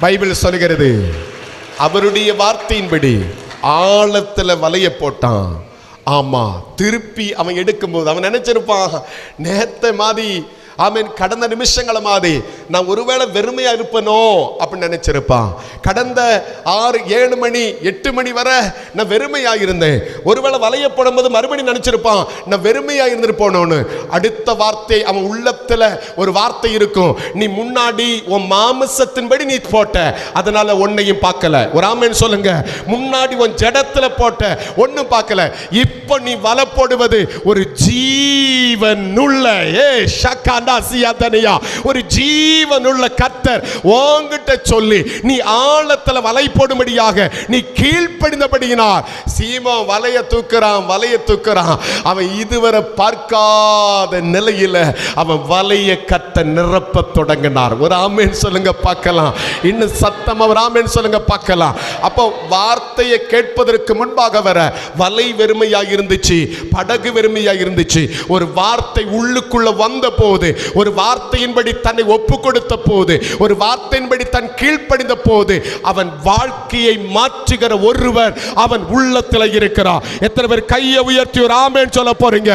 Bible சொல்கிறது, அவருடைய வார்த்தையின்படி ஆழத்துல வலைய போட்டான். ஆமா, திருப்பி அவன் எடுக்கும்போது அவன் நினைச்சிருப்பான், நேத்த மாதிரி ஆமென் கடந்த நிமிஷங்களை மாதிரி நான் ஒருவேளை வெறுமையா இருப்பனோ அப்படின்னு நினைச்சிருப்பான். கடந்த 6, 7 மணி 8 மணி வரை நான் வெறுமையா இருந்தேன். ஒருவேளை வலைய போடும்போது மறுபடியும் நினைச்சிருப்பான், நான் வெறுமையா இருந்திருப்போனோன்னு. அடுத்த வார்த்தை அவன் உள்ளத்துல ஒரு வார்த்தை இருக்கும், நீ முன்னாடி உன் மாமிசத்தின்படி நீ போட்ட, அதனால ஒன்னையும் பார்க்கல. ஒரு ஆமென் சொல்லுங்க. முன்னாடி உன் ஜடத்துல போட்ட, ஒன்னும் பார்க்கல. இப்போ நீ வலை போடுவது ஒரு ஜீவனுள்ள ஒரு ஜீவனுள்ள கர்த்தர் உன்கிட்ட சொல்லி நீ ஆழத்துல வலை போடும்படியாக நீ கீழ்ப்படிந்தபடியினார். சீமோன் வலைய தூக்குறான். அவன் இதுவரை பார்க்காத நிலையில அவன் வலைய கட்ட நிரப்ப தொடங்கினார். ஒரு ஆமென் சொல்லுங்க பார்க்கலாம். இன்னும் சத்தமா ஒரு ஆமென் சொல்லுங்க பார்க்கலாம். அப்போ வார்த்தையை கேட்பதற்கு முன்பாக வர வலை வெறுமையா இருந்துச்சு, படகு வெறுமையா இருந்துச்சு. ஒரு வார்த்தை உள்ளுக்குள்ள வந்த போது, ஒரு வார்த்தையின்படி தன்னை ஒப்பு கொடுத்த போது, ஒரு வார்த்தையின்படி தன் கீழ்ப்படிந்த போது அவன் வாழ்க்கையை மாற்றுகிற ஒருவர் அவன் உள்ளத்தில் இருக்கிறார். எத்தனை பேர் கையை உயர்த்தி ஒரு ஆமென் சொல்ல போறீங்க?